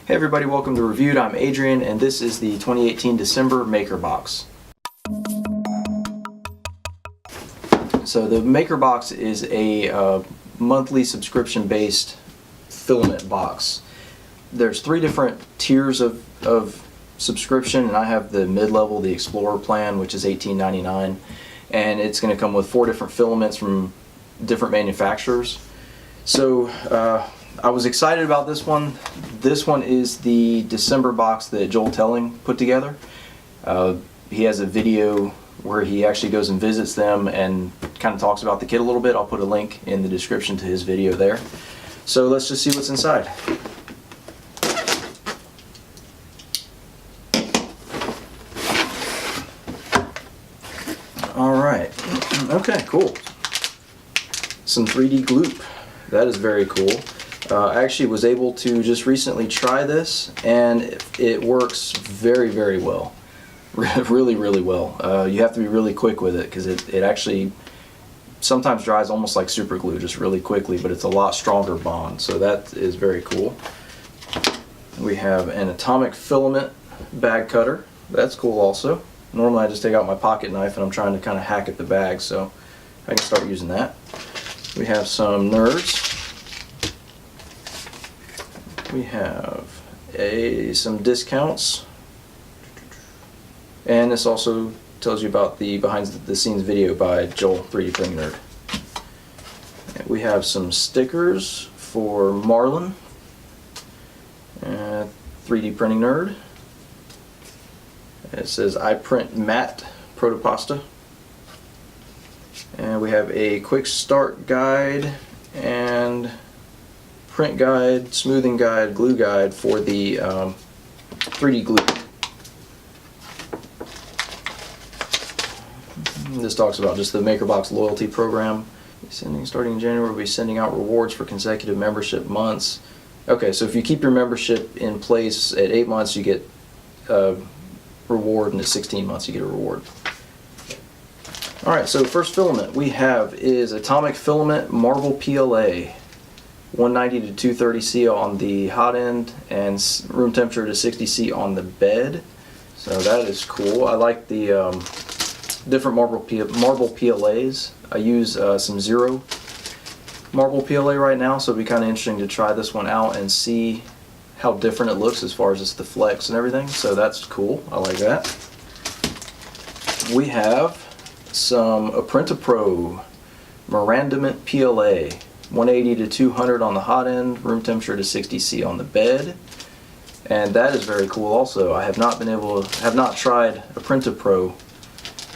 Hey everybody, welcome to Reviewed. I'm Adrian and this is the 2018 December Maker Box. So the Maker Box is a monthly subscription based filament box. There's 3 different tiers of subscription, and I have the mid-level, the Explorer plan, which is $18.99, and it's going to come with 4 different filaments from different manufacturers. So I was excited about this one. This one is the December box that Joel Telling put together. He has a video where he actually goes and visits them and kind of talks about the kit a little bit. I'll put a link in the description to his video there. So let's just see what's inside. Alright, okay, cool. Some 3D gloop. That is very cool. I actually was able to just recently try this, and it works very, very well. Really, really well. You have to be really quick with it because it actually sometimes dries almost like super glue, just really quickly, but it's a lot stronger bond, so that is very cool. We have an atomic filament bag cutter. That's cool also. Normally I just take out my pocket knife and I'm trying to kind of hack at the bag, so I can start using that. We have some nerds. We have some discounts, and this also tells you about the behind the scenes video by Joel, 3D Printing Nerd. And we have some stickers for Marlin, 3D Printing Nerd. It says I print matte protopasta. And we have a quick start guide and print guide, smoothing guide, glue guide for the 3D glue. This talks about just the MakerBox loyalty program. Starting in January, we'll be sending out rewards for consecutive membership months. Okay, so if you keep your membership in place at 8 months, you get a reward, and at 16 months, you get a reward. Alright, so first filament we have is Atomic Filament Marble PLA. 190 to 230 C on the hot end and room temperature to 60 C on the bed. So that is cool. I like the different marble PLAs. I use some Zero marble PLA right now, so it'll be kind of interesting to try this one out and see how different it looks as far as just the flex and everything. So that's cool. I like that. We have some Apprenti-Pro Mirandament PLA. 180 to 200 on the hot end, room temperature to 60 C on the bed, and that is very cool also. I have not tried Apprenti-Pro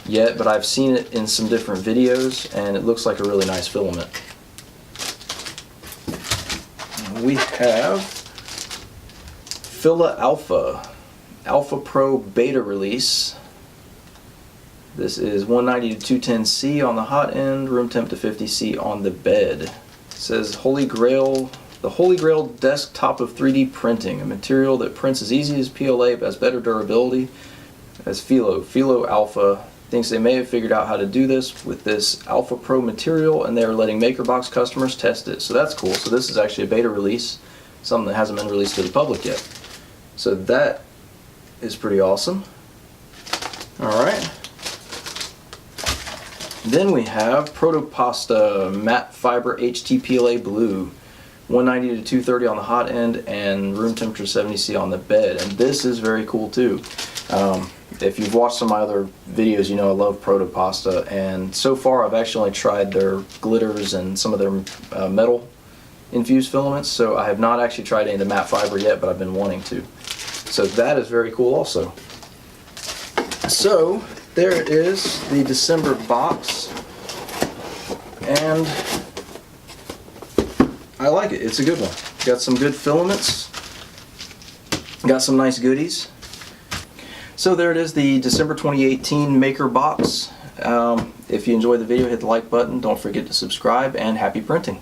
yet, but I've seen it in some different videos, and it looks like a really nice filament. We have Fila Alpha Pro Beta Release. This is 190 to 210 C on the hot end, room temp to 50 C on the bed. It says Holy Grail, the Holy Grail desktop of 3D printing, a material that prints as easy as PLA but has better durability. As Filo Alpha thinks they may have figured out how to do this with this Alpha Pro material, and they are letting MakerBox customers test it. So that's cool. So this is actually a beta release, something that hasn't been released to the public yet. So that is pretty awesome. Alright. Then we have Protopasta Matte Fiber HTPLA Blue, 190 to 230 on the hot end and room temperature 70 C on the bed, and this is very cool too. If you've watched some of my other videos, you know I love Protopasta, and so far I've actually only tried their glitters and some of their metal infused filaments, so I have not actually tried any of the matte fiber yet, but I've been wanting to. So that is very cool also. So there it is, the December box, and I like it. It's a good one. Got some good filaments, got some nice goodies. So there it is, the December 2018 Maker Box. If you enjoyed the video, hit the like button. Don't forget to subscribe, and happy printing.